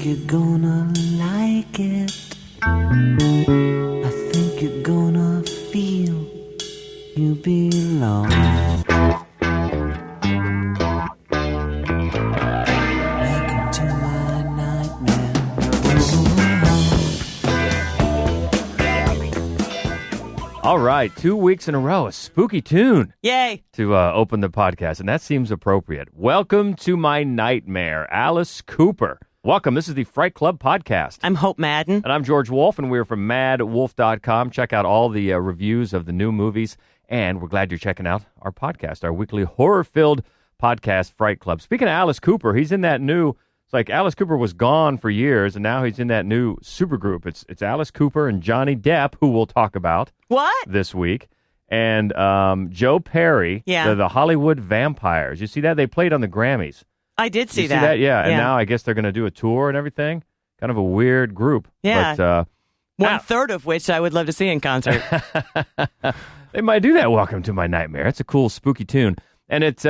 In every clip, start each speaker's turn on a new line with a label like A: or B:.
A: you're gonna like it. I think you're gonna feel you belong. Welcome to my nightmare.
B: All right, 2 weeks in a row, a spooky tune.
C: Yay.
B: To open the podcast, and that seems appropriate. Welcome to my nightmare, Alice Cooper. Welcome. This is the Fright Club podcast.
C: I'm Hope Madden.
B: And I'm George Wolf, and we're from madwolf.com. Check out all the reviews of the new movies, and we're glad you're checking out our podcast, our weekly horror-filled podcast, Fright Club. Speaking of Alice Cooper, he's in that new... It's like Alice Cooper was gone for years, and now he's in that new supergroup. It's Alice Cooper and Johnny Depp, who we'll talk about this week, and Joe Perry, the Hollywood Vampires. You see that? They played on the Grammys.
C: I did see
B: that. And now I guess they're going to do a tour and everything. Kind of a weird group.
C: Yeah.
B: But,
C: one-third of which I would love to see in concert.
B: They might do that. Welcome to my nightmare. It's a cool, spooky tune. And it's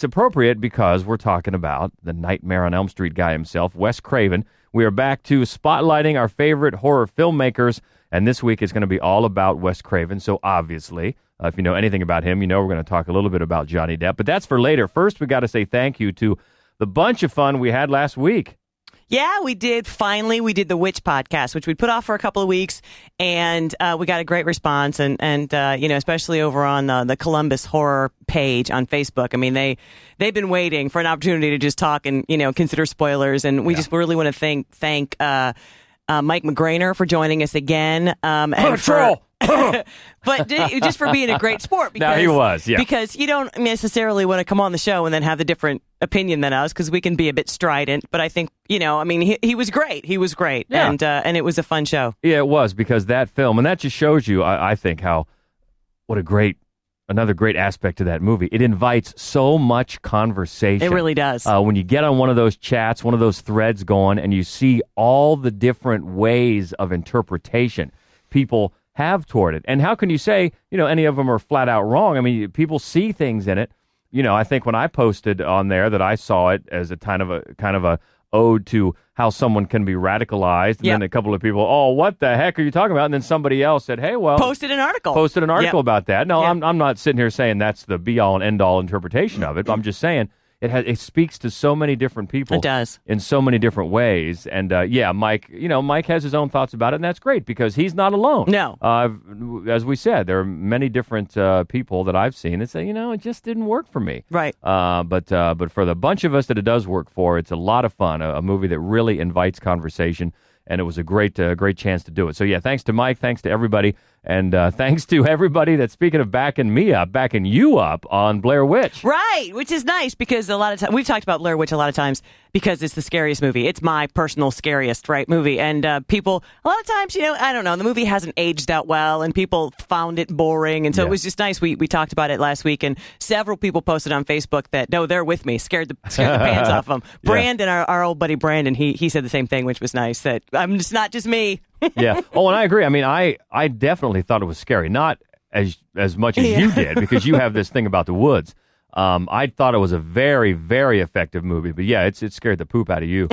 B: appropriate because we're talking about the Nightmare on Elm Street guy himself, Wes Craven. We are back to spotlighting our favorite horror filmmakers, and this week is going to be all about Wes Craven. So obviously, if you know anything about him, you know we're going to talk a little bit about Johnny Depp. But that's for later. First, we got to say thank you to the bunch of fun we had last week.
C: Yeah, we did. Finally, we did the Witch podcast, which we put off for a couple of weeks, and we got a great response, and especially over on the Columbus Horror page on Facebook. I mean, they've been waiting for an opportunity to just talk and, consider spoilers, and we just really want to thank Mike McGrainer for joining us again. But just for being a great sport. Because,
B: no, he was, yeah.
C: Because you don't necessarily want to come on the show and then have the different opinion than us, because we can be a bit strident. But I think, he was great. He was great.
B: Yeah.
C: And it was a fun show.
B: Yeah, it was, because that film, and that just shows you, I think, another great aspect to that movie. It invites so much conversation.
C: It really does.
B: When you get on one of those chats, one of those threads going, and you see all the different ways of interpretation people have toward it. And how can you say, any of them are flat out wrong? I mean, people see things in it. I think when I posted on there that I saw it as a kind of a ode to how someone can be radicalized, and then a couple of people, oh, what the heck are you talking about? And then somebody else said, hey, well,
C: posted an article
B: about that. No, I'm not sitting here saying that's the be all and end all interpretation of it. But I'm just saying it speaks to so many different people.
C: It does.
B: In so many different ways. And Mike, Mike has his own thoughts about it, and that's great because he's not alone.
C: No.
B: As we said, there are many different people that I've seen that say, it just didn't work for me.
C: Right.
B: But for the bunch of us that it does work for, it's a lot of fun. A movie that really invites conversation, and it was a great chance to do it. So thanks to Mike, thanks to everybody, and thanks to everybody that's, speaking of backing you up on Blair Witch.
C: Right, which is nice because a lot of times, we've talked about Blair Witch a lot of times because it's the scariest movie. It's my personal scariest, movie. And people, a lot of times, I don't know, the movie hasn't aged out well and people found it boring. And so it was just nice. We talked about it last week, and several people posted on Facebook that, no, they're with me, scared the pants off them. Brandon, our old buddy Brandon, he said the same thing, which was nice, that it's not just me.
B: Yeah. Oh, and I agree. I mean, I definitely thought it was scary. Not as much as you did, because you have this thing about the woods. I thought it was a very, very effective movie. But it scared the poop out of you.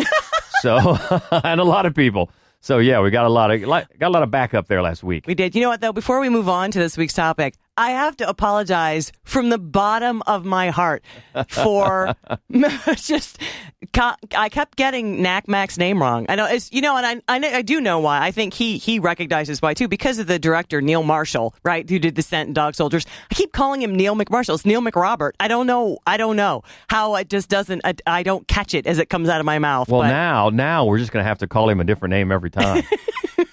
B: So, and a lot of people. So, we got a lot of backup there last week.
C: We did. You know what, though? Before we move on to this week's topic, I have to apologize from the bottom of my heart for I kept getting Knack Mac's name wrong. I know and I do know why. I think he recognizes why too, because of the director Neil Marshall, right, who did Descent and Dog Soldiers. I keep calling him Neil McMarshall. It's Neil McRobert. I don't know how it just doesn't. I don't catch it as it comes out of my mouth.
B: Well, now we're just going to have to call him a different name every time.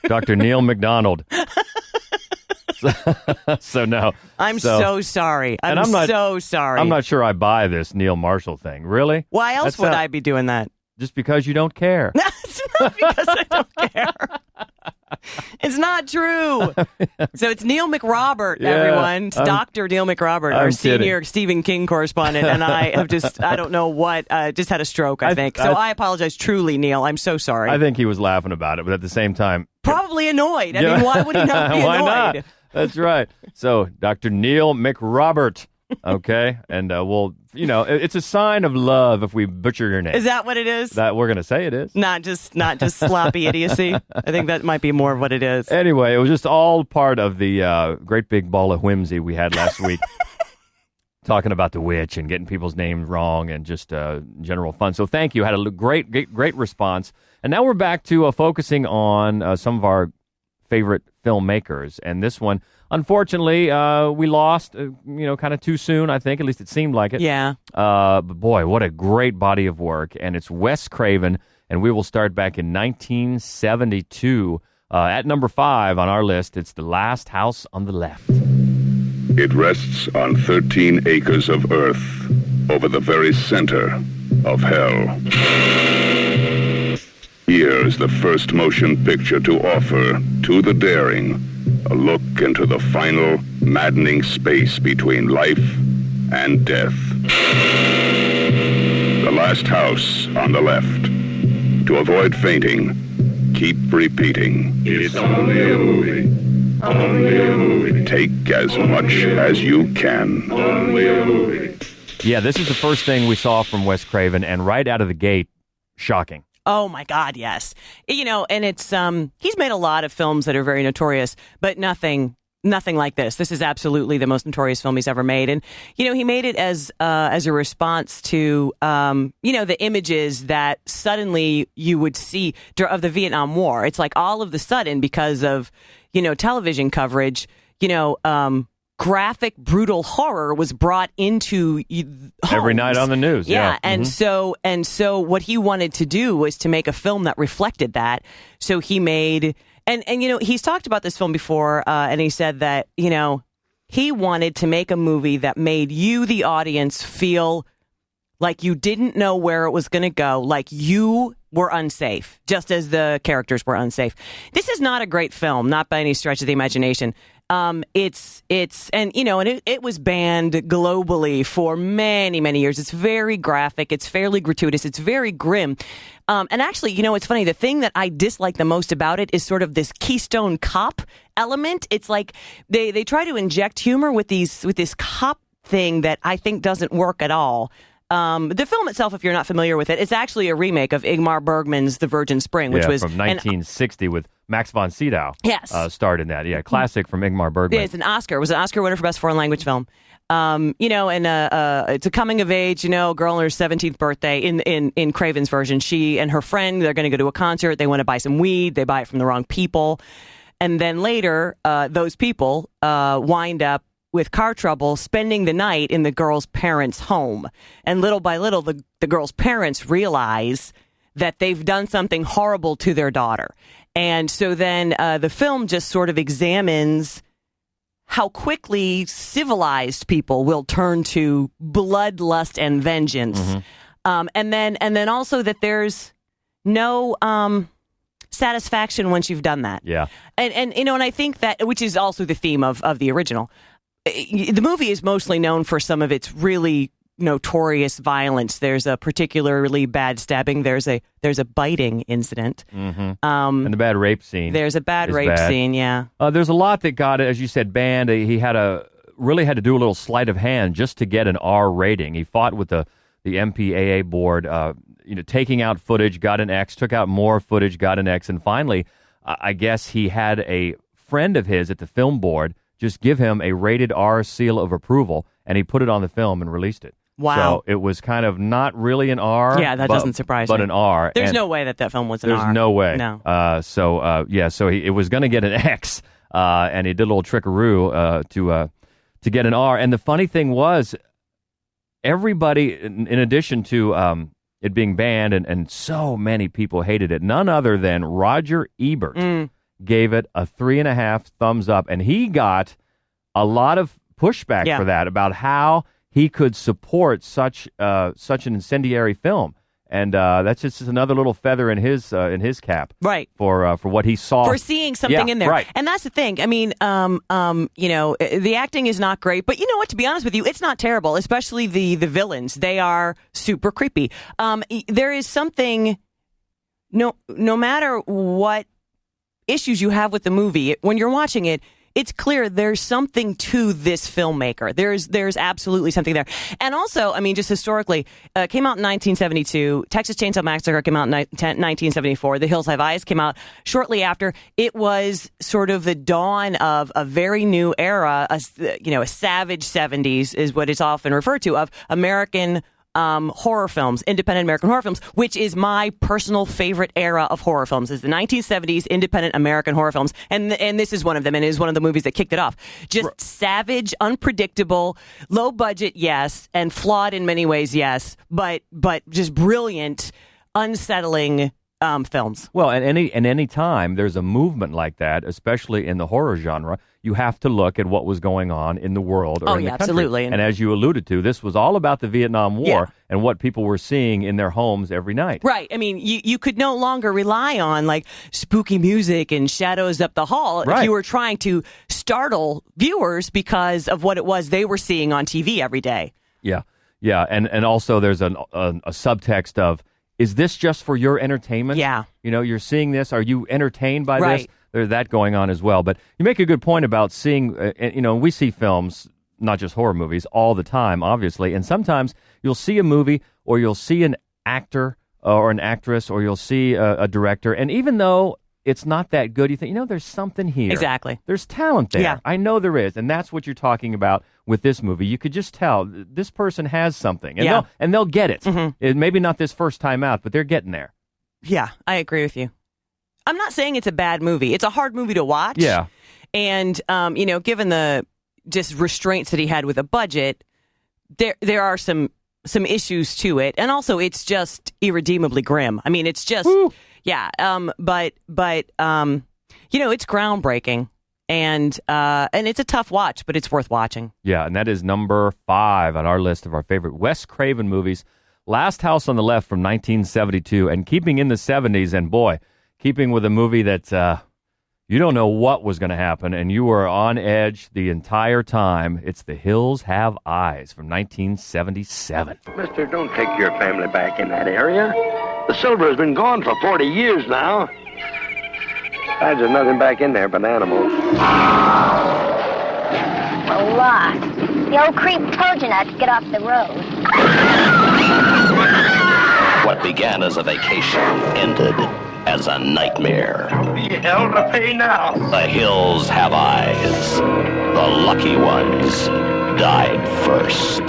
B: Dr. Neil McDonald. So no.
C: I'm so sorry. I'm so sorry.
B: I'm not sure I buy this Neil Marshall thing. Really?
C: Why else would I be doing that?
B: Just because you don't care.
C: It's not because I don't care. It's not true. So it's Neil McRobert, everyone. It's Dr. Neil McRobert, our senior Stephen King correspondent, and I have I don't know what, just had a stroke, I think. So I apologize truly, Neil. I'm so sorry.
B: I think he was laughing about it, but at the same time...
C: Probably annoyed. I mean, why would he not be annoyed?
B: Why not? That's right. So, Dr. Neil McRobert, okay? And we'll it's a sign of love if we butcher your name.
C: Is that what it is?
B: That we're going to say it is.
C: Not just sloppy idiocy. I think that might be more of what it is.
B: Anyway, it was just all part of the great big ball of whimsy we had last week. Talking about the witch and getting people's names wrong and just general fun. So thank you. Had a great response. And now we're back to focusing on some of our favorite filmmakers. And this one, unfortunately, we lost, kind of too soon, I think. At least it seemed like it.
C: Yeah.
B: But boy, what a great body of work. And it's Wes Craven. And we will start back in 1972. At number 5 on our list, it's The Last House on the Left.
D: It rests on 13 acres of earth over the very center of hell. Here is the first motion picture to offer to the daring a look into the final, maddening space between life and death. The Last House on the Left. To avoid fainting, keep repeating. It's only a movie. Only a movie. Take as much as you can. Only a movie.
B: Yeah, this is the first thing we saw from Wes Craven, and right out of the gate, shocking.
C: Oh my God, yes. And it's he's made a lot of films that are very notorious, but nothing like this. This is absolutely the most notorious film he's ever made, and he made it as a response to the images that suddenly you would see of the Vietnam War. It's like all of the sudden, because of television coverage, graphic, brutal horror was brought into homes.
B: Every night on the news.
C: Yeah.
B: Mm-hmm.
C: And so what he wanted to do was to make a film that reflected that. So he made, and he's talked about this film before, and he said that, he wanted to make a movie that made you, the audience, feel like you didn't know where it was going to go, like you were unsafe, just as the characters were unsafe. This is not a great film, not by any stretch of the imagination. It was banned globally for many, many years. It's very graphic. It's fairly gratuitous. It's very grim. And actually, it's funny. The thing that I dislike the most about it is sort of this Keystone Cop element. It's like they try to inject humor with this cop thing that I think doesn't work at all. The film itself, if you're not familiar with it, it's actually a remake of Ingmar Bergman's The Virgin Spring, which was
B: from 1960 with Max von Sydow.
C: Yes,
B: starred in that. Yeah, classic from Ingmar Bergman.
C: It's an Oscar. It was an Oscar winner for Best Foreign Language Film. It's a coming of age. Girl on her 17th birthday. In Craven's version, she and her friend, they're going to go to a concert. They want to buy some weed. They buy it from the wrong people, and then later, those people wind up with car trouble, spending the night in the girl's parents' home. And little by little, the girl's parents realize that they've done something horrible to their daughter. And so then the film just sort of examines how quickly civilized people will turn to bloodlust and vengeance. Mm-hmm. And then also that there's no satisfaction once you've done that.
B: Yeah.
C: And I think that, which is also the theme of the original. The movie is mostly known for some of its really notorious violence. There's a particularly bad stabbing. There's a biting incident.
B: Mm-hmm. And the bad rape scene.
C: There's a bad rape scene, yeah.
B: There's a lot that got it, as you said, banned. He really had to do a little sleight of hand just to get an R rating. He fought with the MPAA board, taking out footage, got an X, took out more footage, got an X, and finally, I guess he had a friend of his at the film board just give him a rated R seal of approval, and he put it on the film and released it.
C: Wow.
B: So it was kind of not really an R.
C: Yeah, that doesn't surprise me.
B: But an R.
C: There's no way that film was an R.
B: There's no way.
C: No.
B: So it was going to get an X, and he did a little trickaroo to get an R. And the funny thing was, everybody, in addition to it being banned, and so many people hated it, none other than Roger Ebert gave it a 3.5 thumbs up, and he got a lot of pushback for that, about how he could support such an incendiary film, and that's just another little feather in his cap,
C: right?
B: For what he saw,
C: for seeing something in there,
B: right? And
C: that's the thing. I mean, the acting is not great, but you know what? To be honest with you, it's not terrible. Especially the villains; they are super creepy. There is something, no matter what issues you have with the movie, when you're watching it, it's clear there's something to this filmmaker. There's absolutely something there. And also, I mean, just historically, came out in 1972. Texas Chainsaw Massacre came out in 1974. The Hills Have Eyes came out shortly after. It was sort of the dawn of a very new era, a savage 70s is what it's often referred to, of American horror films, independent American horror films, which is my personal favorite era of horror films, is the 1970s independent American horror films. And this is one of them, and it is one of the movies that kicked it off. Just savage, unpredictable, low budget, yes, and flawed in many ways, yes, but just brilliant, unsettling films.
B: Well, at any time there's a movement like that, especially in the horror genre, you have to look at what was going on in the world or in the country.
C: Absolutely.
B: And as you alluded to, this was all about the Vietnam War and what people were seeing in their homes every night.
C: Right. I mean, you could no longer rely on like spooky music and shadows up the hall if you were trying to startle viewers because of what it was they were seeing on TV every day. Yeah.
B: Yeah. And also there's a subtext of, is this just for your entertainment?
C: Yeah.
B: You're seeing this. Are you entertained by this? There's that going on as well. But you make a good point about seeing, we see films, not just horror movies, all the time, obviously. And sometimes you'll see a movie or you'll see an actor or an actress or you'll see a director. And even though it's not that good, you think, there's something here.
C: Exactly.
B: There's talent there.
C: Yeah.
B: I know there is. And that's what you're talking about with this movie. You could just tell this person has something. And they'll get it. Mm-hmm. Maybe not this first time out, but they're getting there.
C: Yeah, I agree with you. I'm not saying it's a bad movie. It's a hard movie to watch.
B: Yeah.
C: And, given the just restraints that he had with a budget, there are some issues to it. And also, it's just irredeemably grim. I mean, it's just... Woo. Yeah, but it's groundbreaking, and it's a tough watch, but it's worth watching.
B: Yeah, and that is number 5 on our list of our favorite Wes Craven movies. Last House on the Left from 1972, and keeping in the 70s, and boy, keeping with a movie that you don't know what was going to happen, and you were on edge the entire time. It's The Hills Have Eyes from 1977.
E: Mister, don't take your family back in that area. The silver has been gone for 40 years now. Besides, there's nothing back in there but animals.
F: We're lost. The old creep told you not to get off the road.
G: What began as a vacation ended as a nightmare.
E: Hell to pay now.
G: The Hills Have Eyes. The lucky ones died first.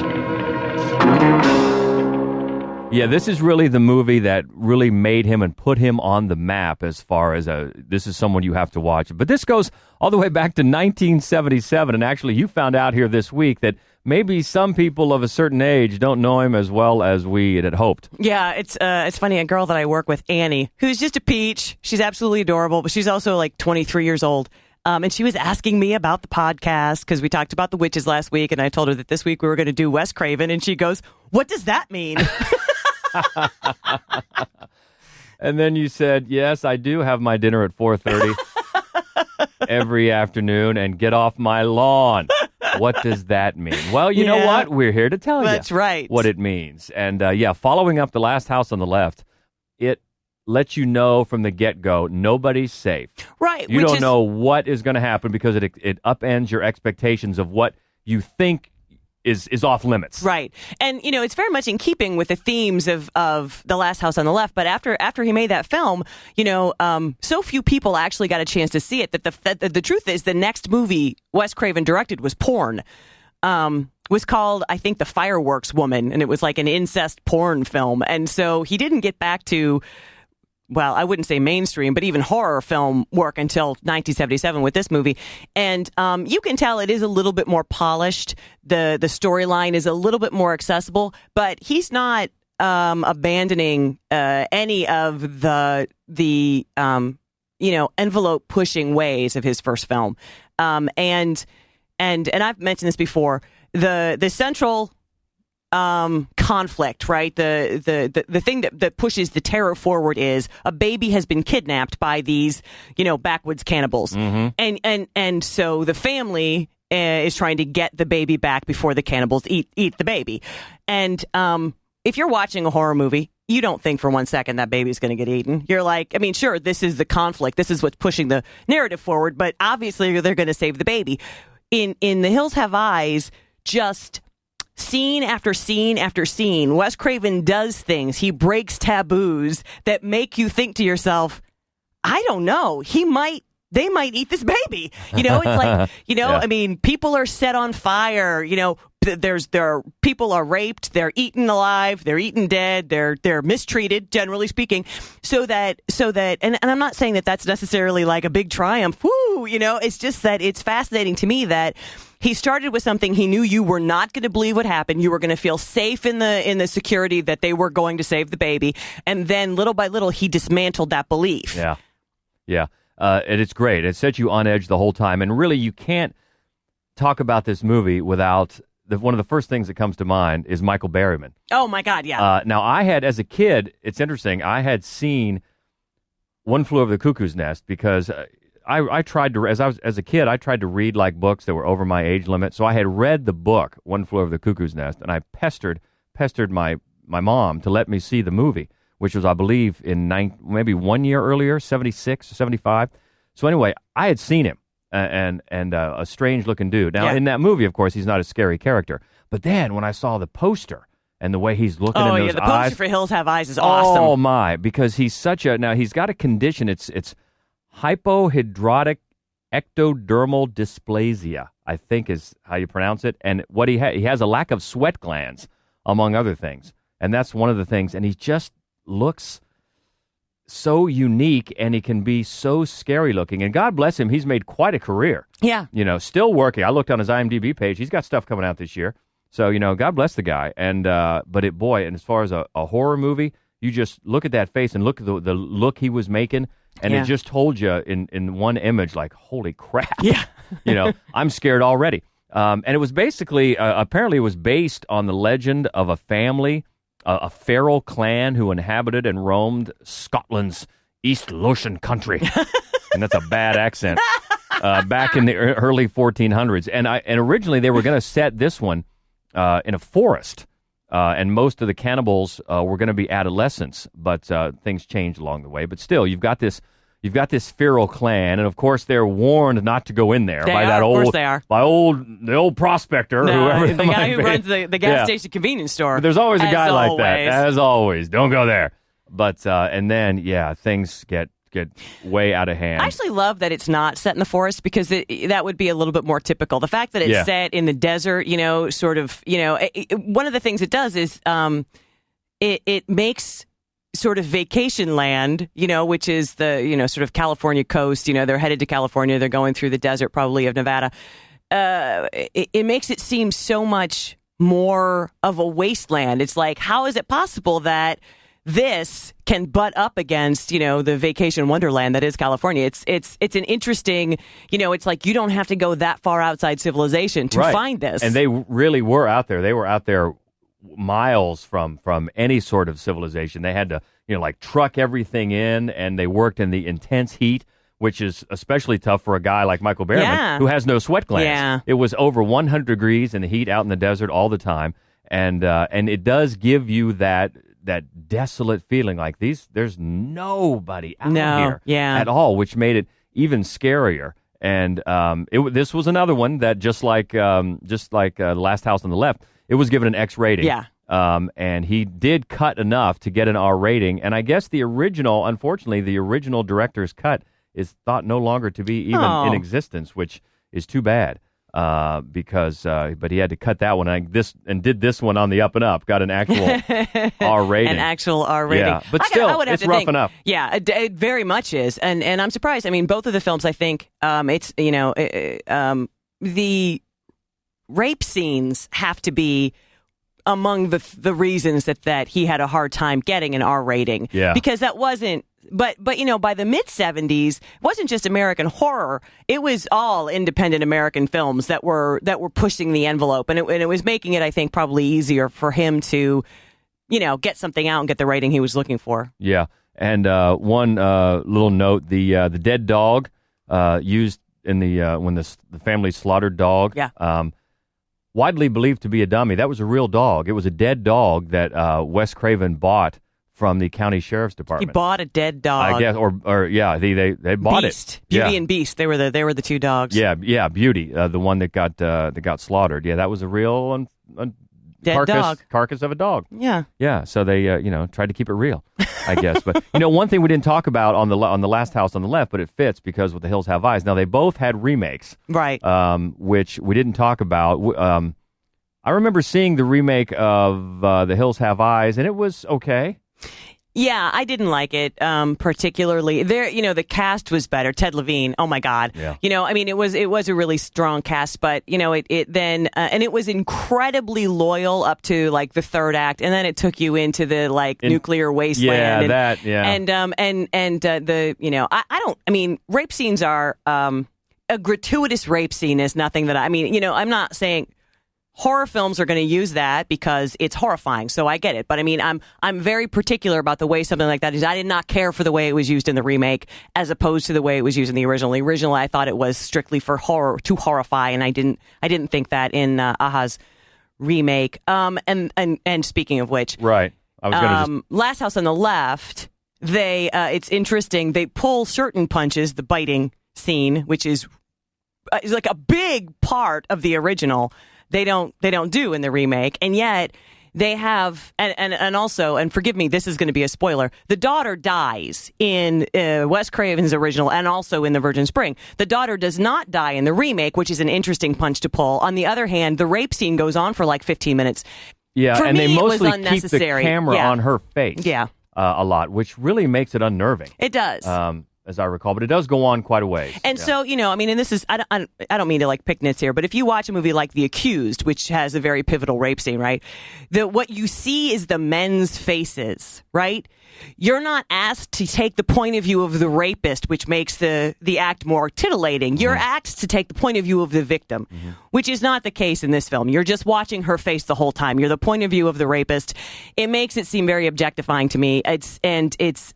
B: Yeah, this is really the movie that really made him and put him on the map as far as this is someone you have to watch. But this goes all the way back to 1977, and actually you found out here this week that maybe some people of a certain age don't know him as well as we had hoped.
C: Yeah, it's funny. A girl that I work with, Annie, who's just a peach. She's absolutely adorable, but she's also like 23 years old. And she was asking me about the podcast because we talked about the witches last week, and I told her that this week we were going to do Wes Craven, and she goes, "What does that mean?"
B: And then you said, "Yes, I do have my dinner at 4:30 every afternoon and get off my lawn." What does that mean? Well, you know what? We're here to tell
C: That's right.
B: what it means. And following up The Last House on the Left, it lets you know from the get-go, nobody's safe.
C: Right.
B: You don't know what is going to happen because it upends your expectations of what you think is off limits.
C: Right. And, it's very much in keeping with the themes of The Last House on the Left. But after he made that film, so few people actually got a chance to see it that the truth is the next movie Wes Craven directed was porn. Was called, I think, The Fireworks Woman. And it was like an incest porn film. And so he didn't get back to... well, I wouldn't say mainstream, but even horror film work until 1977 with this movie. And you can tell it is a little bit more polished. The storyline is a little bit more accessible, but he's not abandoning any of the envelope pushing ways of his first film. And I've mentioned this before. The central conflict, right? The thing that pushes the terror forward is a baby has been kidnapped by these, backwoods cannibals. Mm-hmm. And so the family is trying to get the baby back before the cannibals eat the baby. And if you're watching a horror movie, you don't think for one second that baby's going to get eaten. You're like, I mean, sure, this is the conflict. This is what's pushing the narrative forward, but obviously they're going to save the baby. In The Hills Have Eyes, just scene after scene after scene, Wes Craven does things. He breaks taboos that make you think to yourself, I don't know, they might eat this baby. You know, it's like, you know, I mean, people are set on fire. You know, people are raped, they're eaten alive, they're eaten dead, they're mistreated, generally speaking. So that, and I'm not saying that that's necessarily like a big triumph. Woo, you know, it's just that it's fascinating to me that he started with something he knew you were not going to believe would happen. You were going to feel safe in the security that they were going to save the baby, and then little by little he dismantled that belief.
B: Yeah. And it's great. It sets you on edge the whole time. And really, you can't talk about this movie without one of the first things that comes to mind is Michael Berryman.
C: Oh, my God, yeah.
B: Now, I had, as a kid, it's interesting, I had seen One Flew Over the Cuckoo's Nest because I tried to, as a kid, I tried to read like books that were over my age limit. So I had read the book, One Flew Over the Cuckoo's Nest, and I pestered my mom to let me see the movie, which was, I believe, in maybe 1 year earlier, 76 or 75. So anyway, I had seen him, and a strange-looking dude. Now, in that movie, of course, he's not a scary character. But then when I saw the poster and the way he's looking in those eyes...
C: the poster for Hills Have Eyes is awesome.
B: Oh, my, because he's now, he's got a condition, it's hypohidrotic ectodermal dysplasia, I think is how you pronounce it. And what he has a lack of sweat glands, among other things. And that's one of the things. And he just looks so unique, and he can be so scary looking. And God bless him, he's made quite a career.
C: Yeah.
B: You know, still working. I looked on his IMDb page. He's got stuff coming out this year. So, you know, God bless the guy. And but and as far as a horror movie, you just look at that face and look at the look he was making, and it just told you in one image, like, holy crap.
C: Yeah.
B: You know, I'm scared already. And it was basically, apparently it was based on the legend of a family, a feral clan who inhabited and roamed Scotland's East Lothian country. And that's a bad accent. Back in the early 1400s. And originally they were going to set this one in a forest. And most of the cannibals were going to be adolescents, but things changed along the way. But still, you've got this feral clan, and of course they're warned not to go in there by the old prospector, whoever
C: the guy who runs the gas station convenience store.
B: But there's always a guy like that, as always. Don't go there. But and then things get way out of hand.
C: I actually love that it's not set in the forest, because that would be a little bit more typical. The fact that it's set in the desert, you know, sort of, you know, one of the things it does is it makes sort of vacation land, you know, which is the, you know, sort of California coast. You know, they're headed to California. They're going through the desert, probably of Nevada. It makes it seem so much more of a wasteland. It's like, how is it possible that this can butt up against, you know, the vacation wonderland that is California? It's an interesting, you know, it's like you don't have to go that far outside civilization to find this.
B: And they really were out there. They were out there miles from any sort of civilization. They had to, you know, like truck everything in, and they worked in the intense heat, which is especially tough for a guy like Michael Berryman, who has no sweat glands.
C: Yeah.
B: It was over 100 degrees in the heat out in the desert all the time, and it does give you that desolate feeling, like there's nobody out here at all, which made it even scarier. And this was another one that just like The Last House on the Left, it was given an X rating.
C: Yeah.
B: And he did cut enough to get an R rating. And I guess unfortunately, the original director's cut is thought no longer to be even in existence, which is too bad. Because he had to cut that one and did this one on the up and up. Got an actual R rating.
C: An actual R rating.
B: Yeah, but still, it's rough enough.
C: Yeah, it very much is. And I'm surprised. I mean, both of the films, I think, it's, you know, the rape scenes have to be among the reasons that he had a hard time getting an R rating.
B: Yeah.
C: Because that wasn't. But you know, by the mid-'70s, it wasn't just American horror. It was all independent American films that were pushing the envelope, and it was making it, I think, probably easier for him to, you know, get something out and get the rating he was looking for.
B: Yeah, and one little note: the dead dog used in when the family slaughtered dog.
C: Yeah.
B: Widely believed to be a dummy. That was a real dog. It was a dead dog that Wes Craven bought from the county sheriff's
C: He
B: department.
C: bought a dead dog.
B: I guess, or yeah, they bought
C: Beast.
B: it.
C: Beauty
B: Yeah.
C: and Beast. They were the two dogs.
B: Yeah, Beauty, the one that got slaughtered. Yeah, that was a real
C: Dead dog.
B: carcass of a dog.
C: Yeah.
B: Yeah, so they tried to keep it real, I guess. But one thing we didn't talk about on the Last House on the Left, but it fits because with The Hills Have Eyes. Now they both had remakes,
C: Right.
B: which we didn't talk about. I remember seeing the remake of The Hills Have Eyes, and it was okay.
C: Yeah, I didn't like it particularly. The cast was better. Ted Levine, oh my God.
B: Yeah.
C: It was a really strong cast, but it then and it was incredibly loyal up to like the third act, and then it took you into the nuclear wasteland. Rape scenes are a gratuitous rape scene is nothing that I'm not saying. Horror films are going to use that because it's horrifying, so I get it. But I'm very particular about the way something like that is. I did not care for the way it was used in the remake, as opposed to the way it was used in the original. The original, I thought it was strictly for horror, to horrify, and I didn't think that in Aha's remake. And speaking of which,
B: Right, I was going to
C: Last House on the Left. It's interesting. They pull certain punches, the biting scene, which is like a big part of the original. They don't do in the remake, and yet they have and also, and forgive me, this is going to be a spoiler. The daughter dies in Wes Craven's original, and also in The Virgin Spring. The daughter does not die in the remake, which is an interesting punch to pull. On the other hand, the rape scene goes on for like 15 minutes.
B: Yeah,
C: For
B: and
C: me,
B: they
C: it was
B: mostly keep the
C: unnecessary.
B: camera
C: Yeah.
B: on her face.
C: Yeah.
B: A lot, which really makes it unnerving.
C: It does.
B: As I recall, but it does go on quite a ways.
C: And so, and this is, I don't mean to like pick nits here, but if you watch a movie like The Accused, which has a very pivotal rape scene, right? What you see is the men's faces, right? You're not asked to take the point of view of the rapist, which makes the act more titillating. You're asked to take the point of view of the victim, which is not the case in this film. You're just watching her face the whole time. You're the point of view of the rapist. It makes it seem very objectifying to me. It's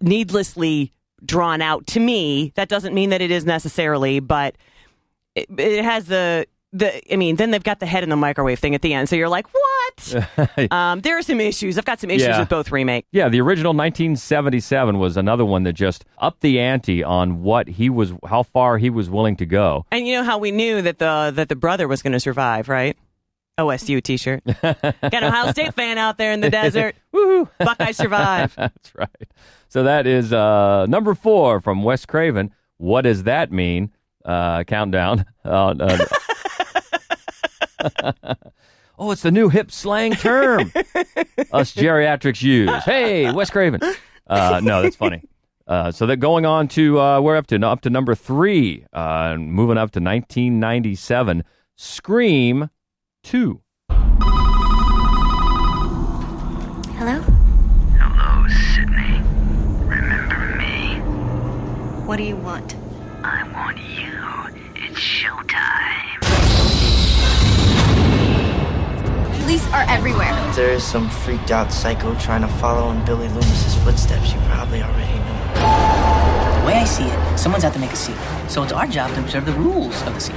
C: needlessly drawn out to me. That doesn't mean that it is necessarily, but it has then they've got the head in the microwave thing at the end. So you're like, what? There are some issues. I've got some issues with both remake.
B: Yeah, the original 1977 was another one that just upped the ante on how far he was willing to go.
C: And you know how we knew that the brother was going to survive, right? OSU t-shirt. Got an Ohio State fan out there in the desert. Woohoo! Buckeyes survive.
B: That's right. So that is number 4 from Wes Craven. What does that mean? Countdown. Oh, it's the new hip slang term us geriatrics use. Hey, Wes Craven. No, that's funny. So that going on to we're up to number 3, moving up to 1997. Scream 2.
F: Hello?
H: Hello, Sydney. Remember me?
F: What do you want?
H: I want you. It's showtime.
F: Police are everywhere.
I: There is some freaked out psycho trying to follow in Billy Loomis's footsteps. You probably already know.
J: The way I see it, someone's out to make a scene. So it's our job to observe the rules of the scene.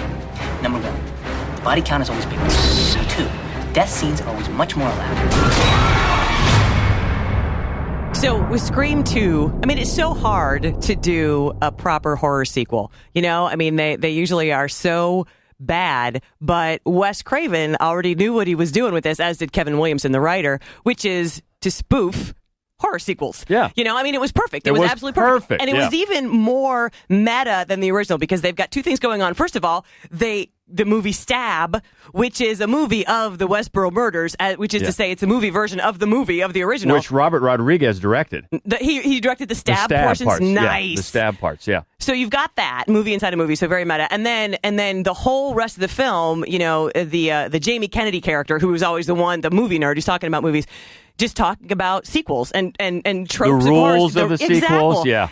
J: Number 1, the body count is always big. Number 2, death scenes are always much more elaborate.
C: So with Scream 2, it's so hard to do a proper horror sequel. They usually are so bad, but Wes Craven already knew what he was doing with this, as did Kevin Williamson, the writer, which is to spoof horror sequels.
B: Yeah.
C: It was perfect. It was absolutely perfect. And it was even more meta than the original because they've got two things going on. First of all, the movie Stab, which is a movie of the Westboro murders, which is to say it's a movie version of the movie of the original.
B: Which Robert Rodriguez directed.
C: He directed the stab portions.
B: Parts.
C: Nice.
B: Yeah, the stab parts, yeah.
C: So you've got that movie inside a movie, so very meta. And then the whole rest of the film, the Jamie Kennedy character, who was always the movie nerd who's talking about movies, just talking about sequels and tropes.
B: The rules of the sequels, yeah.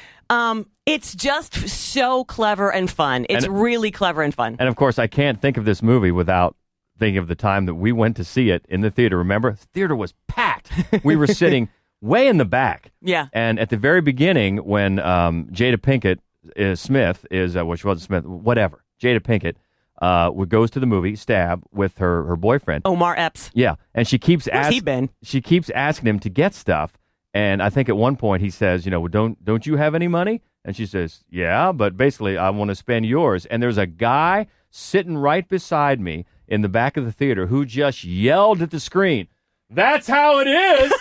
C: It's just so clever and fun. It's really clever and fun.
B: And of course, I can't think of this movie without thinking of the time that we went to see it in the theater. Remember? The theater was packed. We were sitting way in the back.
C: Yeah.
B: And at the very beginning, when Jada Pinkett Jada Pinkett goes to the movie Stab with her boyfriend
C: Omar Epps.
B: Yeah, and she keeps
C: Where's he been?
B: She keeps asking him to get stuff, And I think at one point he says, don't you have any money? And she says, yeah, but basically I want to spend yours. And there's a guy sitting right beside me in the back of the theater who just yelled at the screen, "That's how it is."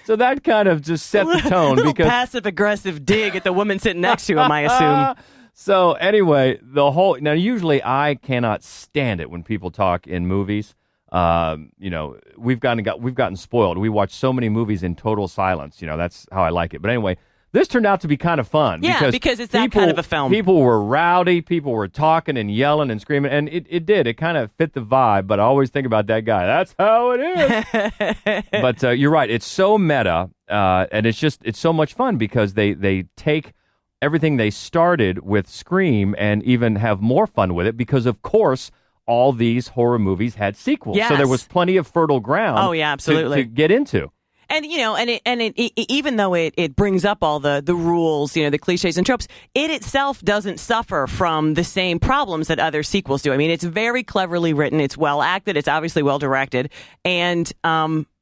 B: So that kind of just set the tone. Because
C: passive-aggressive dig at the woman sitting next to him, I assume.
B: So anyway, now usually I cannot stand it when people talk in movies. We've gotten spoiled. We watch so many movies in total silence. That's how I like it. But anyway, this turned out to be kind of fun.
C: Yeah, because it's that kind of a film.
B: People were rowdy. People were talking and yelling and screaming. And it did. It kind of fit the vibe. But I always think about that guy. That's how it is. But you're right. It's so meta. And it's so much fun because they take everything they started with Scream and even have more fun with it because, of course, all these horror movies had sequels.
C: Yes.
B: So there was plenty of fertile ground
C: Oh, yeah, absolutely.
B: to get into.
C: And, even though it brings up all the rules, the cliches and tropes, it itself doesn't suffer from the same problems that other sequels do. I mean, it's very cleverly written. It's well acted. It's obviously well directed. And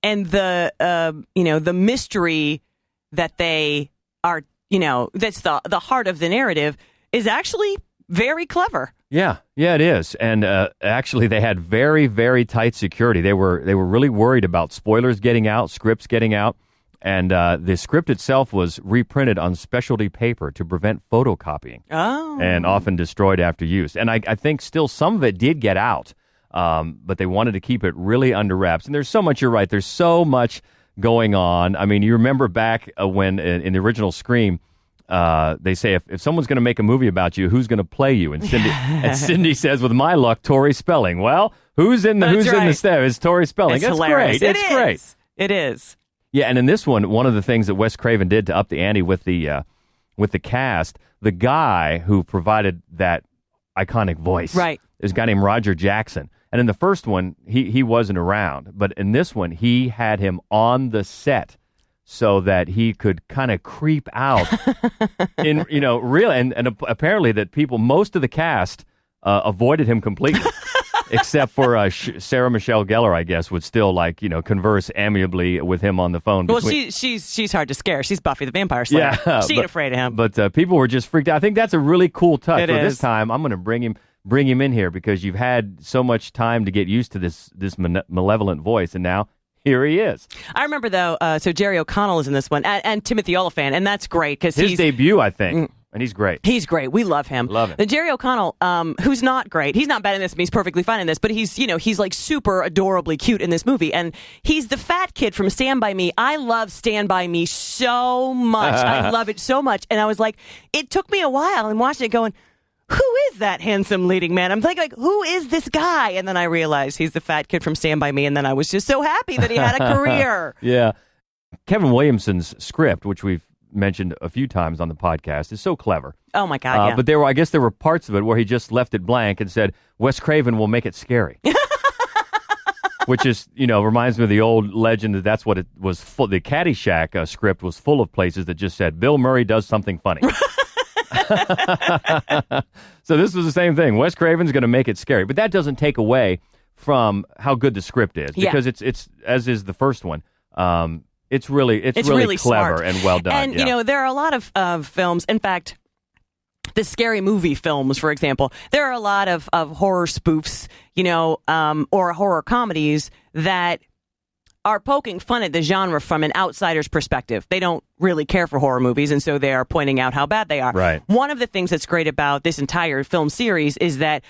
C: the mystery that they are, that's the heart of the narrative is actually very clever.
B: Yeah, it is. And actually, they had very, very tight security. They were really worried about spoilers getting out, scripts getting out, and the script itself was reprinted on specialty paper to prevent photocopying.
C: Oh.
B: And often destroyed after use. And I think still some of it did get out, but they wanted to keep it really under wraps. And there's so much. You're right. There's so much going on. I mean, you remember back when in the original Scream. They say if someone's going to make a movie about you, who's going to play you? And Cindy says, with my luck, Tori Spelling. Well, who's in the staff? It's Tori Spelling.
C: It's
B: It's
C: hilarious.
B: great. It's great.
C: It is.
B: Yeah, and in this one of the things that Wes Craven did to up the ante with the cast, the guy who provided that iconic voice,
C: right,
B: is a guy named Roger Jackson. And in the first one, he wasn't around, but in this one, he had him on the set. So that he could kind of creep out in, real and apparently that most of the cast avoided him completely, except for Sarah Michelle Gellar, I guess, would still converse amiably with him on the phone.
C: Well, she's hard to scare. She's Buffy the Vampire Slayer.
B: Yeah,
C: she ain't afraid of him.
B: But people were just freaked out. I think that's a really cool touch.
C: It
B: For
C: is.
B: this time, I'm going to bring him in here because you've had so much time to get used to this malevolent voice, and now. Here he is.
C: I remember, though, so Jerry O'Connell is in this one, and Timothy Olyphant, and that's great because
B: his debut, I think, and he's great.
C: He's great. We love him.
B: Love him.
C: The Jerry O'Connell, who's not great. He's not bad in this. He's perfectly fine in this, but he's like super adorably cute in this movie, and he's the fat kid from Stand By Me. I love Stand By Me so much. I love it so much, and I was like, it took me a while. I'm watching it going, who is that handsome leading man? I'm thinking, who is this guy? And then I realized he's the fat kid from Stand By Me, and then I was just so happy that he had a career.
B: Yeah. Kevin Williamson's script, which we've mentioned a few times on the podcast, is so clever.
C: Oh, my God, yeah.
B: But I guess there were parts of it where he just left it blank and said, Wes Craven will make it scary. Which is, reminds me of the old legend that's what it was. The Caddyshack script was full of places that just said, Bill Murray does something funny. So this was the same thing. Wes Craven's going to make it scary, but that doesn't take away from how good the script is because it's as is the first one. It's really clever
C: smart.
B: And well done.
C: And there are a lot of films. In fact, the scary movie films, for example, there are a lot of horror spoofs, or horror comedies that are poking fun at the genre from an outsider's perspective. They don't really care for horror movies, and so they are pointing out how bad they are.
B: Right.
C: One of the things that's great about this entire film series is that,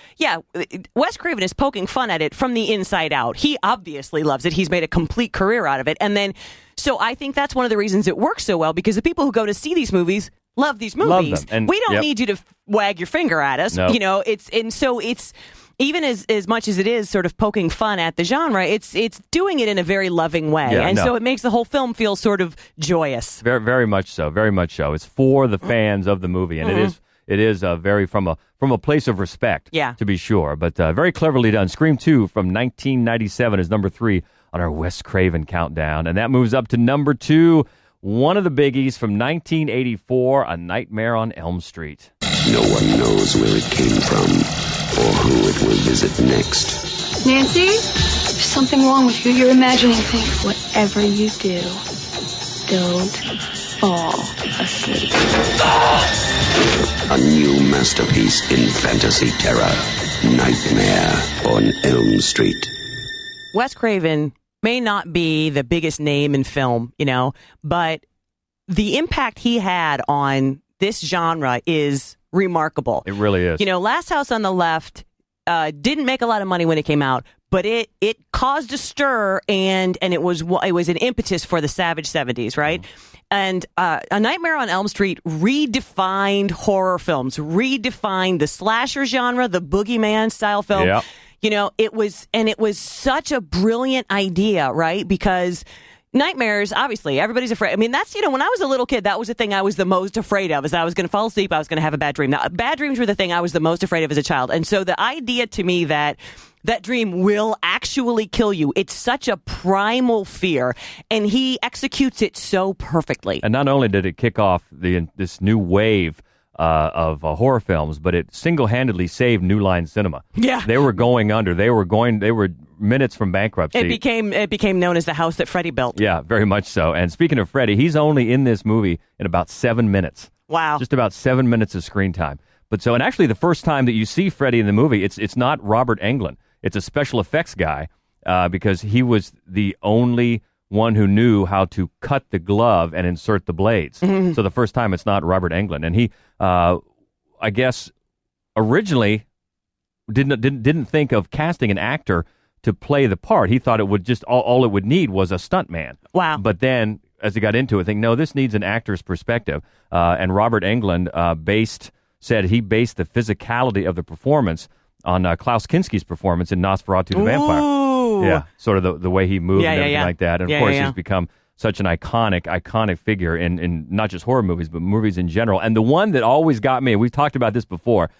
C: Wes Craven is poking fun at it from the inside out. He obviously loves it. He's made a complete career out of it. And then, so I think that's one of the reasons it works so well, because the people who go to see these movies love these movies.
B: Love them. And,
C: we don't need you to wag your finger at us.
B: Nope.
C: It's even as much as it is sort of poking fun at the genre, it's doing it in a very loving way. So it makes the whole film feel sort of joyous.
B: Very, very much so. Very much so. It's for the fans of the movie, and it is very from a place of respect, to be sure. But very cleverly done. Scream 2 from 1997 is number 3 on our Wes Craven countdown, and that moves up to number 2. One of the biggies from 1984, A Nightmare on Elm Street.
K: No one knows where it came from or who it will visit next.
L: Nancy?
K: something wrong with you. You're imagining things. Whatever you do, don't fall asleep.
L: A new masterpiece in fantasy terror. Nightmare on Elm Street.
C: Wes Craven may not be the biggest name in film, but the impact he had on this genre is remarkable.
B: It really is.
C: Last House on the Left didn't make a lot of money when it came out, but it caused a stir, and it was an impetus for the Savage 70s, right? And A Nightmare on Elm Street redefined horror films, redefined the slasher genre, the boogeyman style film.
B: Yep.
C: It was such a brilliant idea, right? Because nightmares, obviously, everybody's afraid. I mean, that's, when I was a little kid, that was the thing I was the most afraid of, is I was going to fall asleep, I was going to have a bad dream. Now, bad dreams were the thing I was the most afraid of as a child. And so the idea to me that dream will actually kill you, it's such a primal fear, and he executes it so perfectly.
B: And not only did it kick off this new wave of horror films, but it single-handedly saved New Line Cinema.
C: Yeah.
B: They were going under. They were minutes from bankruptcy.
C: It became known as the house that Freddy built.
B: Yeah, very much so. And speaking of Freddy, he's only in this movie in about 7 minutes.
C: Wow.
B: Just about 7 minutes of screen time. And actually the first time that you see Freddy in the movie, it's not Robert Englund. It's a special effects guy because he was the only one who knew how to cut the glove and insert the blades. Mm-hmm. So the first time it's not Robert Englund. And he, I guess, originally didn't think of casting an actor to play the part. He thought it would just, all it would need was a stuntman.
C: Wow.
B: But then, as he got into it, no, this needs an actor's perspective. And Robert Englund said he based the physicality of the performance on Klaus Kinski's performance in Nosferatu the Vampire.
C: Ooh.
B: Yeah, sort of the way he moved and everything like that. And of course, he's become such an iconic figure in not just horror movies, but movies in general. And the one that always got me, we've talked about this before,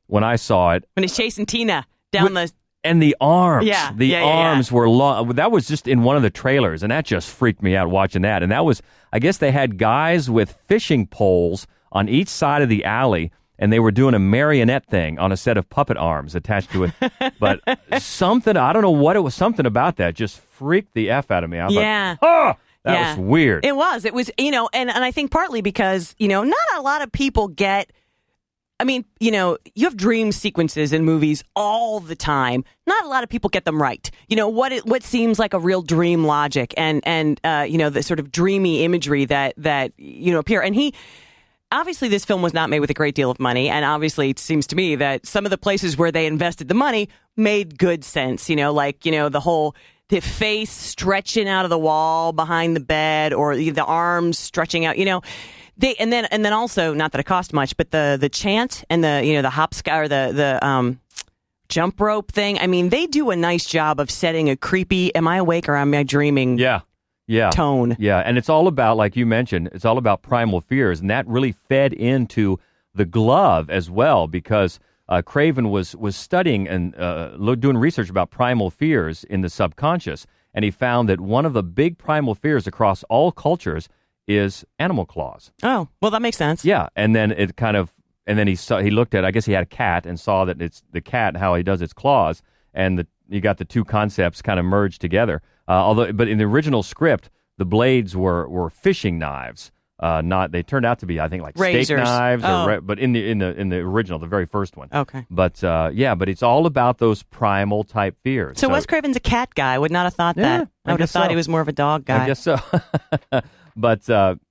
B: when I saw it.
C: When he's chasing Tina down the...
B: And the arms.
C: Yeah.
B: The arms were long. That was just in one of the trailers, and that just freaked me out watching that. And that was, I guess they had guys with fishing poles on each side of the alley, and they were doing a marionette thing on a set of puppet arms attached to it. But something, I don't know what it was, something about that just freaked the F out of me. I was like, oh! That was weird.
C: It was, and I think partly because, not a lot of people get, I mean, you have dream sequences in movies all the time. Not a lot of people get them right. What seems like a real dream logic and the sort of dreamy imagery that appear. And obviously this film was not made with a great deal of money. And obviously it seems to me that some of the places where they invested the money made good sense. The face stretching out of the wall behind the bed, or the arms stretching out, and then also, not that it cost much, but the chant and the hopscotch or the jump rope thing. I mean, they do a nice job of setting a creepy, am I awake or am I dreaming? Tone.
B: Yeah, and it's all about, like you mentioned, it's all about primal fears, and that really fed into the glove as well, because Craven was studying and doing research about primal fears in the subconscious, and he found that one of the big primal fears across all cultures is animal claws.
C: Oh, well, that makes sense.
B: Yeah, and then he looked at, I guess he had a cat and saw that it's the cat, how he does its claws, and you got the two concepts kind of merged together. But in the original script, the blades were fishing knives. They turned out to be, I think, like
C: razors.
B: Steak knives, but in the original, the very first one.
C: Okay.
B: But but it's all about those primal type fears.
C: So Wes Craven's a cat guy. I would not have thought that. I would have thought he was more of a dog guy.
B: I guess so. But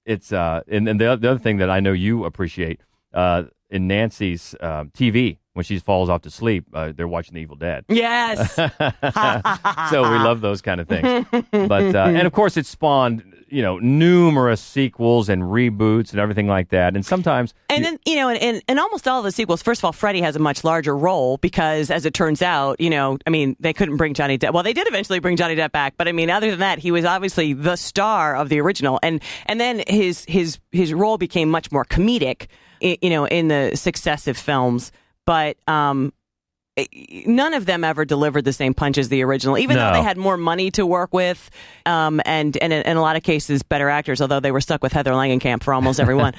B: it's and the other thing that I know you appreciate in Nancy's TV. When she falls off to sleep, they're watching The Evil Dead.
C: Yes.
B: So we love those kind of things. But and of course it spawned, numerous sequels and reboots and everything like that. And sometimes
C: then, in almost all of the sequels, first of all, Freddy has a much larger role because, as it turns out, they couldn't bring Johnny Depp. Well, they did eventually bring Johnny Depp back, but other than that, he was obviously the star of the original. And then his role became much more comedic, in the successive films. But none of them ever delivered the same punch as the original, even though they had more money to work with, and in a lot of cases better actors, although they were stuck with Heather Langenkamp for almost every one.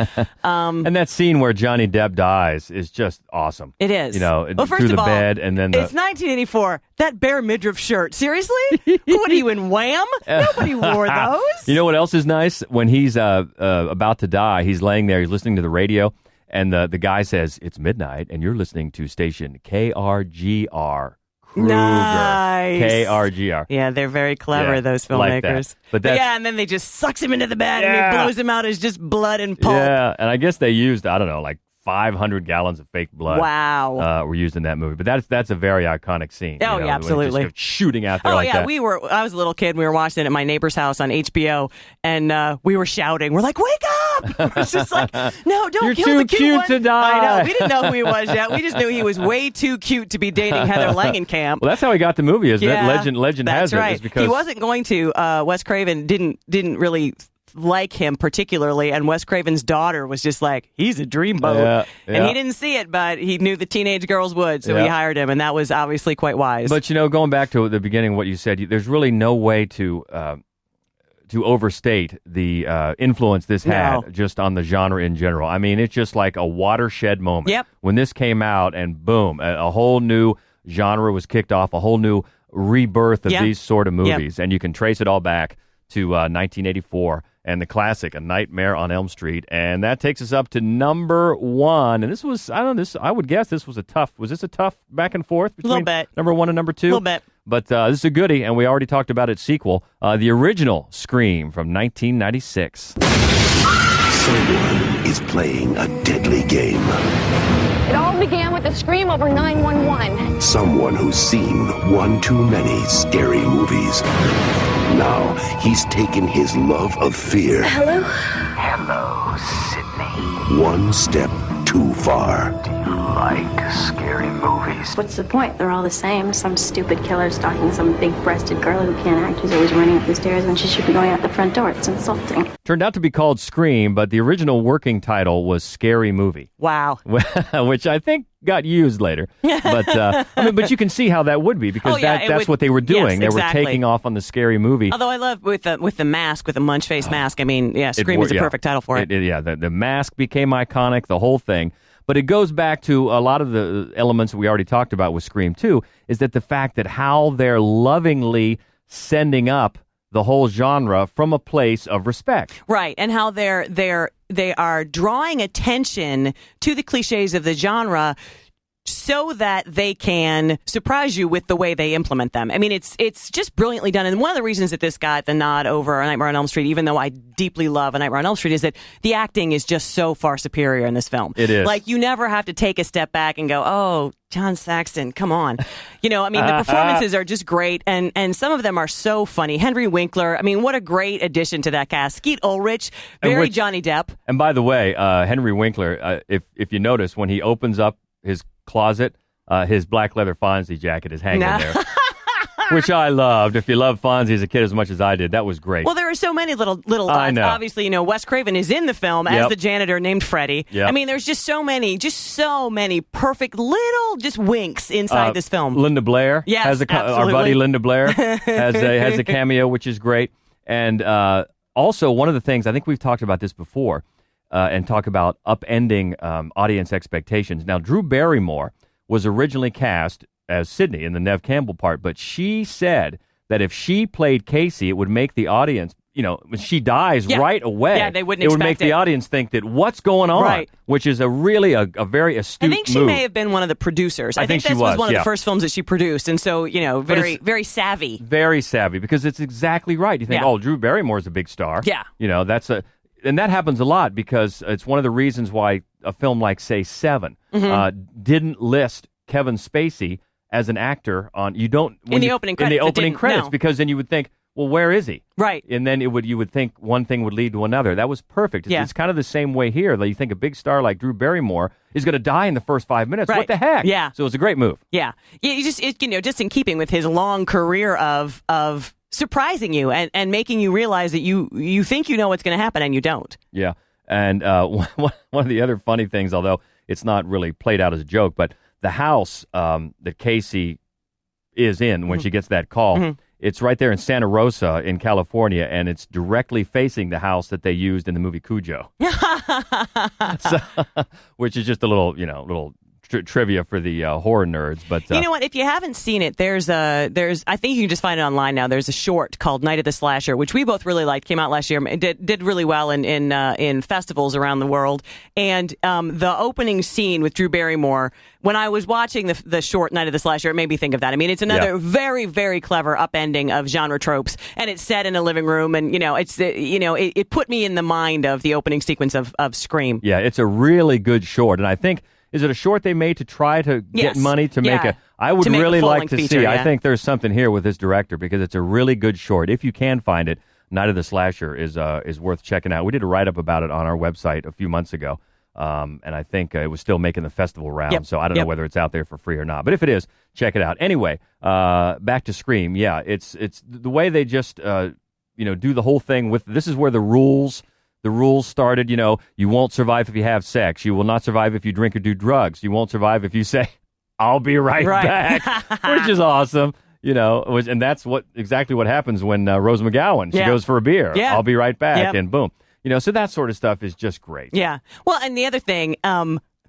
B: And that scene where Johnny Depp dies is just awesome.
C: It is.
B: Well,
C: first
B: through
C: of
B: the
C: all,
B: bed and then
C: it's 1984. That bare midriff shirt. Seriously? What are you in Wham? Nobody wore those.
B: You know what else is nice? When he's about to die, he's laying there, he's listening to the radio, and the guy says, "It's midnight, and you're listening to station KRGR." Kruger.
C: Nice.
B: KRGR.
C: Yeah, they're very clever, those filmmakers.
B: Like that. But
C: and then they just sucks him into the bed and he blows him out as just blood and pulp.
B: Yeah, and I guess they used, I don't know, like 500 gallons of fake blood.
C: Wow.
B: Were used in that movie. But that's a very iconic scene.
C: Oh, yeah, absolutely.
B: Just shooting out there like that.
C: I was a little kid and we were watching it at my neighbor's house on HBO and we were shouting. We're like, wake up! It's just like, no, don't
B: You're
C: kill the
B: too
C: cute one.
B: to die.
C: I know. We didn't know who he was yet. We just knew he was way too cute to be dating Heather Langenkamp.
B: Well, that's how he got the movie, isn't it? Legend has
C: right.
B: it. Is because
C: he wasn't going to. Wes Craven didn't really like him particularly, and Wes Craven's daughter was just like, he's a dreamboat. And he didn't see it, but he knew the teenage girls would, so he hired him, and that was obviously quite wise.
B: But, going back to the beginning of what you said, there's really no way to overstate the influence this had just on the genre in general. I mean, it's just like a watershed moment.
C: Yep.
B: When this came out, and boom, a whole new genre was kicked off, a whole new rebirth of these sort of movies, and you can trace it all back to 1984 and the classic A Nightmare on Elm Street, and that takes us up to number 1. And this was, I would guess this was this a tough back and forth between
C: a little bit.
B: number 1 and number 2?
C: A little bit.
B: But this is a goodie, and we already talked about its sequel, the original Scream from 1996.
L: Someone is playing a deadly game.
F: It all began with a scream over 911.
L: Someone who's seen one too many scary movies. Now he's taken his love of fear
F: Hello?
H: Hello, Sydney.
L: one step too far.
H: Do you like scary movies?
M: What's the point? They're all the same. Some stupid killer stalking some big-breasted girl who can't act, who's always running up the stairs when she should be going out the front door. It's insulting.
B: Turned out to be called Scream, but the original working title was Scary Movie.
C: Wow.
B: Which I think got used later. But but you can see how that would be, because that's what they were doing.
C: Yes,
B: they were taking off on the Scary Movie.
C: Although I love with the mask, with the munch face mask. I mean, Scream is a perfect title for it.
B: The mask became iconic, the whole thing. But it goes back to a lot of the elements that we already talked about with Scream 2, is that the fact that how they're lovingly sending up the whole genre from a place of respect.
C: Right, and how they are drawing attention to the cliches of the genre so that they can surprise you with the way they implement them. I mean, it's just brilliantly done. And one of the reasons that this got the nod over A Nightmare on Elm Street, even though I deeply love A Nightmare on Elm Street, is that the acting is just so far superior in this film.
B: It is.
C: Like, you never have to take a step back and go, oh, John Saxon, come on. The performances are just great, and some of them are so funny. Henry Winkler, I mean, what a great addition to that cast. Skeet Ulrich, Johnny Depp.
B: And by the way, Henry Winkler, if you notice, when he opens up his closet, his black leather Fonzie jacket is hanging there, which I loved. If you love Fonzie as a kid as much as I did, that was great.
C: Well, there are so many little dots.
B: I know.
C: Obviously, Wes Craven is in the film as the janitor named Freddie.
B: Yep.
C: I mean, there's just so many perfect little just winks inside this film.
B: Linda Blair,
C: yes,
B: our buddy Linda Blair has a cameo, which is great. And also, one of the things, I think we've talked about this before, and talk about upending audience expectations. Now, Drew Barrymore was originally cast as Sydney in the Neve Campbell part, but she said that if she played Casey, it would make the audience, when she dies right away,
C: they wouldn't
B: it would
C: expect
B: make the audience think that what's going on,
C: right.
B: which is a very astute move.
C: I think she may have been one of the producers. I think this was one of the first films that she produced, and so, very savvy.
B: Very savvy, because it's exactly right. You think, Drew Barrymore's a big star.
C: Yeah.
B: And that happens a lot, because it's one of the reasons why a film like, say, Seven didn't list Kevin Spacey as an actor on in the
C: opening credits,
B: because then you would think, well, where is he?
C: Right.
B: And then you would think one thing would lead to another. That was perfect. It's kind of the same way here. That you think a big star like Drew Barrymore is going to die in the first 5 minutes.
C: Right.
B: What the heck?
C: Yeah.
B: So it was a great move.
C: Yeah. Just in keeping with his long career of surprising you and making you realize that you think you know what's going to happen and you don't.
B: Yeah. And one of the other funny things, although it's not really played out as a joke, but the house that Casey is in when she gets that call, it's right there in Santa Rosa in California, and it's directly facing the house that they used in the movie Cujo. Which is just a little trivia for the horror nerds. But
C: you know what? If you haven't seen it, there's I think you can just find it online now. There's a short called Night of the Slasher, which we both really liked. Came out last year. It did really well in festivals around the world. And the opening scene with Drew Barrymore, when I was watching the short Night of the Slasher, it made me think of that. I mean, it's another very, very clever upending of genre tropes, and it's set in a living room, and it put me in the mind of the opening sequence of Scream.
B: Yeah, it's a really good short, and I think. Is it a short they made to try to get money to make a... I would really like to see. I think there's something here with this director because it's a really good short. If you can find it, Night of the Slasher is worth checking out. We did a write-up about it on our website a few months ago, and I think it was still making the festival round, so I don't know whether it's out there for free or not. But if it is, check it out. Anyway, back to Scream. Yeah, it's the way they just do the whole thing with... This is where the rules started, you won't survive if you have sex. You will not survive if you drink or do drugs. You won't survive if you say, I'll be right back, which is awesome, and that's exactly what happens when Rose McGowan, she goes for a beer.
C: Yeah.
B: I'll be right back, and boom. So that sort of stuff is just great.
C: Yeah. Well, and the other thing,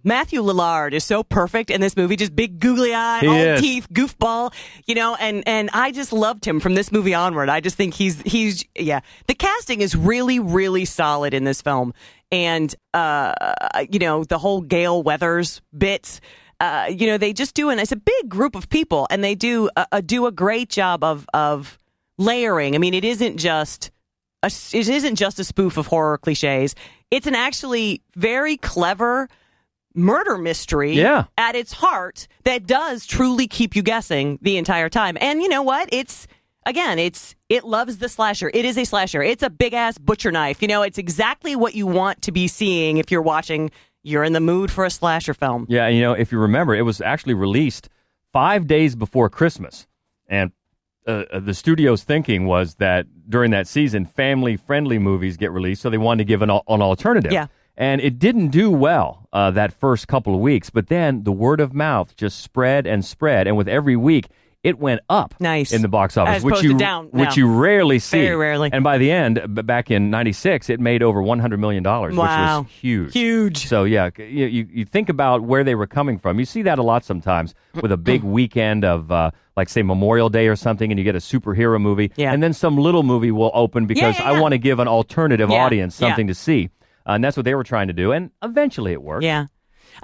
C: Matthew Lillard is so perfect in this movie, just big googly eye, all teeth, goofball, and I just loved him from this movie onward. I just think he's the casting is really, really solid in this film. And, the whole Gale Weathers bits, they just do, and it's a big group of people, and they do a great job of layering. I mean, it isn't just a spoof of horror cliches. It's an actually very clever murder mystery at its heart that does truly keep you guessing the entire time. And you know what? It loves the slasher. It is a slasher. It's a big ass butcher knife. It's exactly what you want to be seeing if you're in the mood for a slasher film.
B: Yeah, if you remember, it was actually released 5 days before Christmas. And the studio's thinking was that during that season, family-friendly movies get released, so they wanted to give an alternative.
C: Yeah.
B: And it didn't do well that first couple of weeks, but then the word of mouth just spread and spread, and with every week, it went up in the box office,
C: as opposed to down.
B: Which you rarely see.
C: Very rarely.
B: And by the end, back in '96, it made over $100 million, which was huge.
C: Huge.
B: So, yeah, you think about where they were coming from. You see that a lot sometimes with a big weekend of, like, say, Memorial Day or something, and you get a superhero movie, and then some little movie will open because I want to give an alternative audience something to see. And that's what they were trying to do, and eventually it worked.
C: Yeah.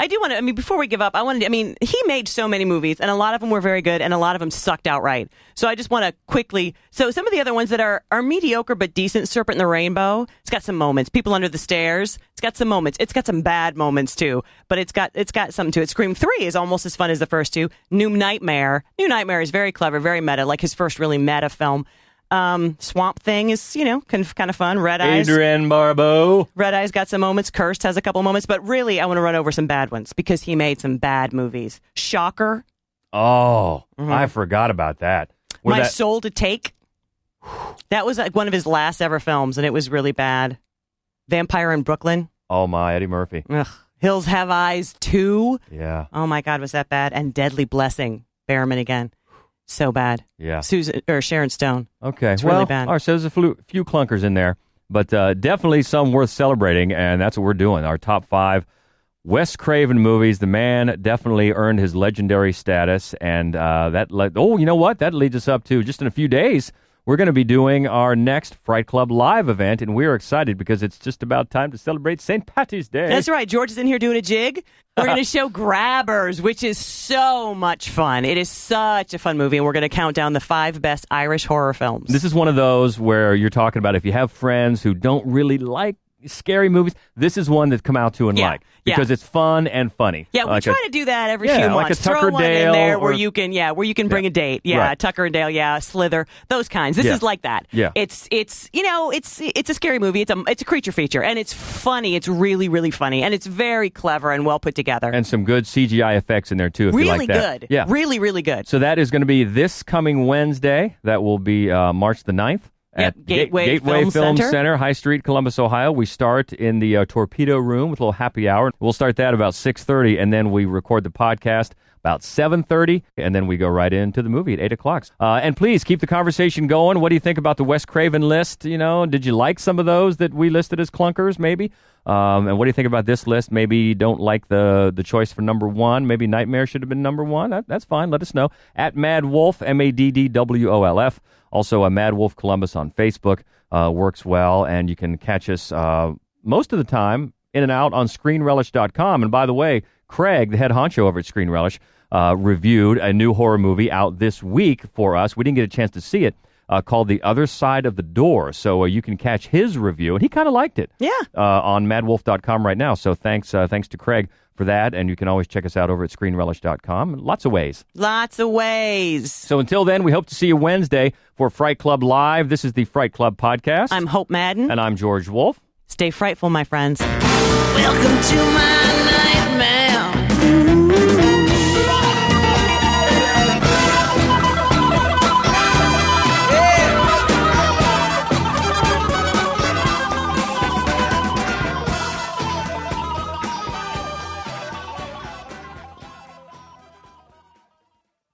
C: I do want to, before we give up, he made so many movies, and a lot of them were very good, and a lot of them sucked outright. So I just want to quickly, some of the other ones that are mediocre but decent, Serpent in the Rainbow, it's got some moments. People Under the Stairs, it's got some moments. It's got some bad moments, too, but it's got something to it. Scream 3 is almost as fun as the first two. New Nightmare is very clever, very meta, like his first really meta film. Swamp Thing is, kind of fun. Red Eyes.
B: Adrienne Barbeau.
C: Red Eyes got some moments. Cursed has a couple moments. But really, I want to run over some bad ones because he made some bad movies. Shocker.
B: Oh, I forgot about that.
C: My Soul to Take. That was like one of his last ever films, and it was really bad. Vampire in Brooklyn.
B: Oh, my. Eddie Murphy.
C: Ugh. Hills Have Eyes 2.
B: Yeah.
C: Oh, my God, was that bad? And Deadly Blessing. Behrman again. So bad.
B: Yeah.
C: Sharon Stone.
B: Okay.
C: It's really bad.
B: All right, so there's a few clunkers in there, but definitely some worth celebrating, and that's what we're doing. Our top 5 Wes Craven movies. The man definitely earned his legendary status, and you know what? That leads us up to just in a few days, we're going to be doing our next Fright Club Live event, and we're excited because it's just about time to celebrate St. Patty's Day.
C: That's right. George is in here doing a jig. We're going to show Grabbers, which is so much fun. It is such a fun movie, and we're going to count down the 5 best Irish horror films.
B: This is one of those where you're talking about if you have friends who don't really like scary movies, this is one that come out to and like because it's fun and funny.
C: Yeah, we try to do that every few months.
B: Like a Tucker
C: Throw one
B: Dale
C: in there where you can bring a date. Yeah,
B: right.
C: Tucker and Dale. Slither, those kinds. This is like that.
B: Yeah,
C: it's a scary movie. It's a creature feature, and it's funny. It's really, really funny, and it's very clever and well put together.
B: And some good CGI effects in there too. If
C: really
B: you like that.
C: Good. Yeah, really, really good.
B: So that is going to be this coming Wednesday. That will be March the 9th. at
C: Gateway
B: Film
C: Film
B: Center, High Street, Columbus, Ohio. We start in the Torpedo Room with a little happy hour. We'll start that about 6:30, and then we record the podcast about 7:30, and then we go right into the movie at 8 o'clock. And please keep the conversation going. What do you think about the Wes Craven list? Did you like some of those that we listed as clunkers, maybe? And what do you think about this list? Maybe you don't like the choice for number one. Maybe Nightmare should have been number one. That's fine. Let us know. At Mad Wolf, MADDWOLF. Also, Mad Wolf Columbus on Facebook works well, and you can catch us most of the time in and out on ScreenRelish.com. And by the way, Craig, the head honcho over at Screen Relish, reviewed a new horror movie out this week for us. We didn't get a chance to see it, called The Other Side of the Door. So you can catch his review, and he kind of liked it.
C: Yeah.
B: On madwolf.com right now. So thanks to Craig for that, and you can always check us out over at ScreenRelish.com. Lots of ways.
C: Lots of ways.
B: So until then, we hope to see you Wednesday for Fright Club Live. This is the Fright Club Podcast.
C: I'm Hope Madden.
B: And I'm George Wolf.
C: Stay frightful, my friends.
A: Welcome to my nightmare.